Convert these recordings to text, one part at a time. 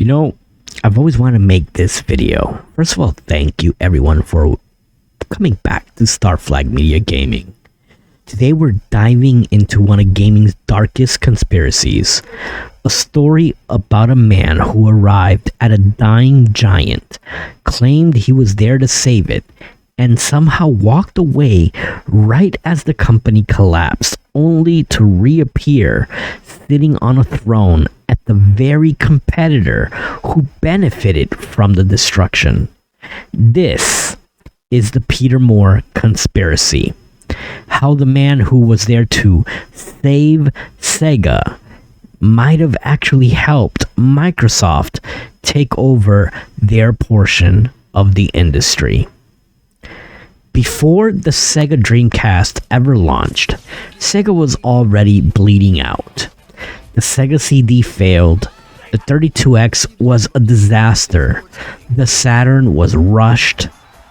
You know, I've always wanted to make this video. First of all, thank you everyone for coming back to Star Flag Media Gaming. Today we're diving into one of gaming's darkest conspiracies. A story about a man who arrived at a dying giant, claimed he was there to save it, and somehow walked away right as the company collapsed, only to reappear sitting on a throne at the very competitor who benefited from the destruction. This is the Peter Moore conspiracy. How the man who was there to save Sega might have actually helped Microsoft take over their portion of the industry. Before the Sega Dreamcast ever launched, Sega was already bleeding out. The Sega CD failed, the 32X was a disaster, the Saturn was rushed,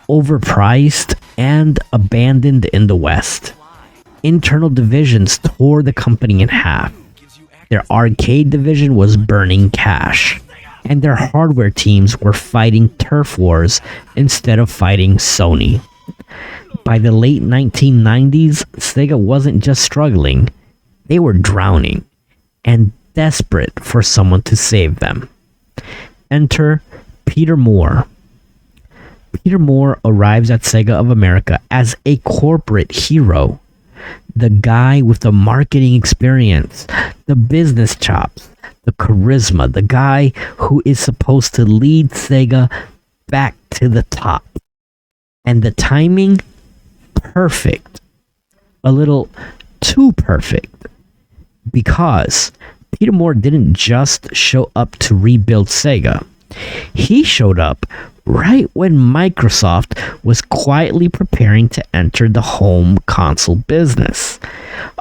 overpriced, and abandoned in the West. Internal divisions tore the company in half. Their arcade division was burning cash, and their hardware teams were fighting turf wars instead of fighting Sony. By the late 1990s, Sega wasn't just struggling, they were drowning and desperate for someone to save them. Enter Peter Moore. Peter Moore arrives at Sega of America as a corporate hero. The guy with the marketing experience, the business chops, the charisma, the guy who is supposed to lead Sega back to the top. And the timing, perfect. A little too perfect. Because Peter Moore didn't just show up to rebuild Sega. He showed up right when Microsoft was quietly preparing to enter the home console business.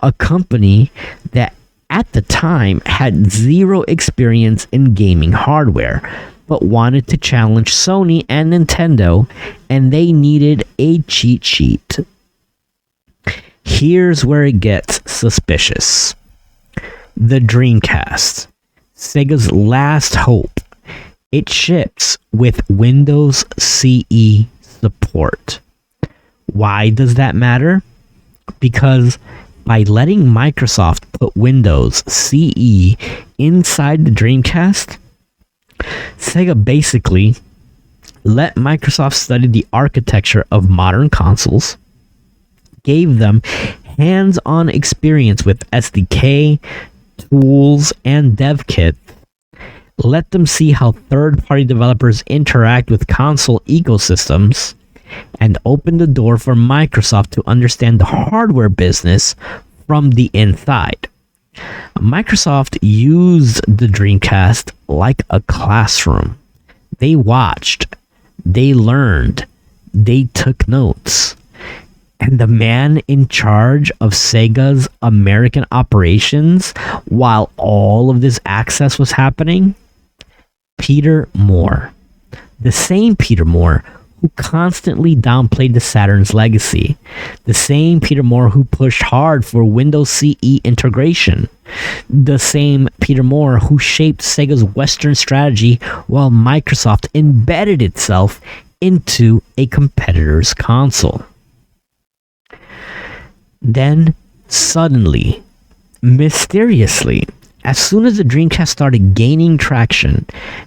A company that at the time had zero experience in gaming hardware, but wanted to challenge Sony and Nintendo, and they needed a cheat sheet. Here's where it gets suspicious. The Dreamcast, Sega's last hope. It ships with Windows CE support. Why does that matter? Because by letting Microsoft put Windows CE inside the Dreamcast, Sega basically let Microsoft study the architecture of modern consoles, gave them hands-on experience with SDK, tools, and dev kits, let them see how third-party developers interact with console ecosystems, and open the door for Microsoft to understand the hardware business from the inside. Microsoft used the Dreamcast like a classroom. They watched, they learned, they took notes. And the man in charge of Sega's American operations while all of this access was happening? Peter Moore. The same Peter Moore who constantly downplayed the Saturn's legacy. The same Peter Moore who pushed hard for Windows CE integration. The same Peter Moore who shaped Sega's Western strategy while Microsoft embedded itself into a competitor's console. Then, suddenly, mysteriously, as soon as the Dreamcast started gaining traction,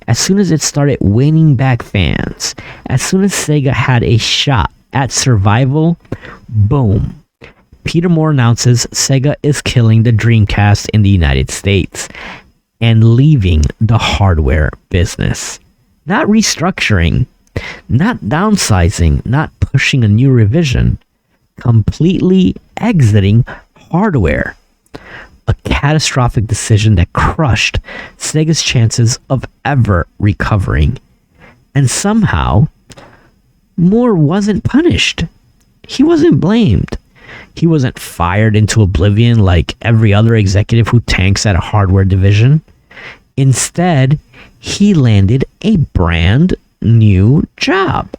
as soon as it started winning back fans, as soon as Sega had a shot at survival, boom. Peter Moore announces Sega is killing the Dreamcast in the United States and leaving the hardware business. Not restructuring, not downsizing, not pushing a new revision. Completely exiting hardware. A catastrophic decision that crushed Sega's chances of ever recovering. And somehow, Moore wasn't punished. He wasn't blamed. He wasn't fired into oblivion like every other executive who tanks at a hardware division. Instead, he landed a brand new job.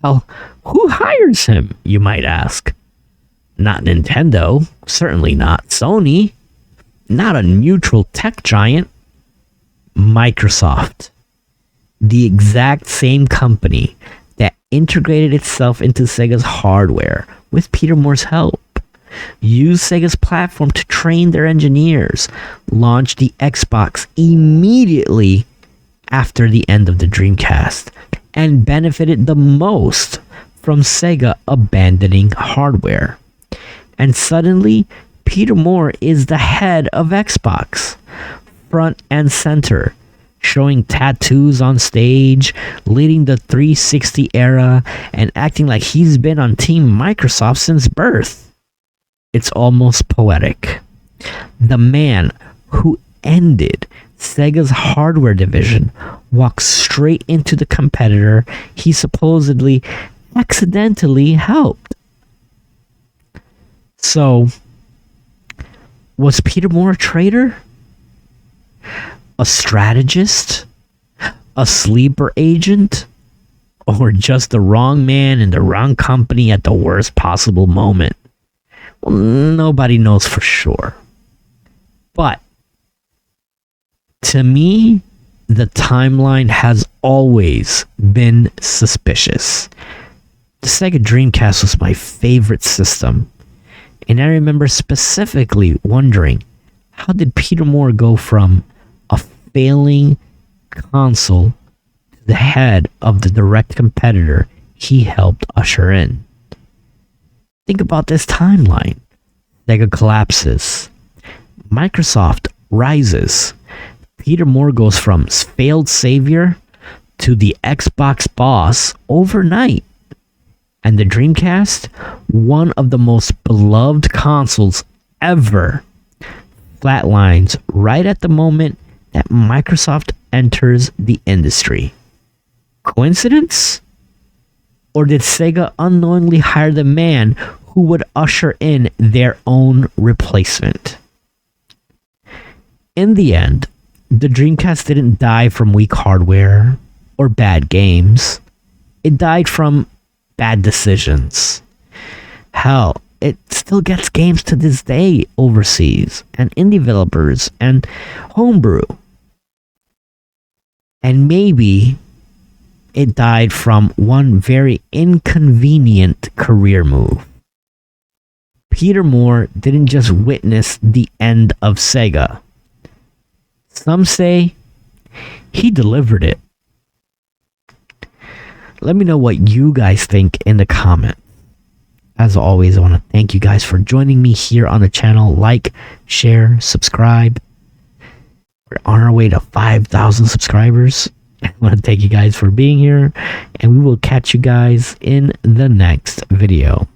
Well, who hires him, you might ask? Not Nintendo, certainly not Sony, not a neutral tech giant. Microsoft, the exact same company that integrated itself into Sega's hardware with Peter Moore's help, used Sega's platform to train their engineers, launched the Xbox immediately after the end of the Dreamcast, and benefited the most from Sega abandoning hardware. And suddenly, Peter Moore is the head of Xbox, front and center, showing tattoos on stage, leading the 360 era, and acting like he's been on Team Microsoft since birth. It's almost poetic. The man who ended Sega's hardware division walks straight into the competitor he supposedly accidentally helped. So, was Peter Moore a traitor? A strategist? A sleeper agent? Or just the wrong man in the wrong company at the worst possible moment? Well, nobody knows for sure. But to me, the timeline has always been suspicious. The Sega Dreamcast was my favorite system, and I remember specifically wondering, how did Peter Moore go from a failing console to the head of the direct competitor he helped usher in? Think about this timeline. Sega collapses. Microsoft rises. Peter Moore goes from failed savior to the Xbox boss overnight. And the Dreamcast, one of the most beloved consoles ever, flatlines right at the moment that Microsoft enters the industry. Coincidence? Or did Sega unknowingly hire the man who would usher in their own replacement? In the end, the Dreamcast didn't die from weak hardware or bad games. It died from bad decisions. Hell, it still gets games to this day overseas, and indie developers, and homebrew. And maybe it died from one very inconvenient career move. Peter Moore didn't just witness the end of Sega. Some say he delivered it. Let me know what you guys think in the comments. As always, I want to thank you guys for joining me here on the channel. Like, share, subscribe. We're on our way to 5,000 subscribers. I want to thank you guys for being here, and we will catch you guys in the next video.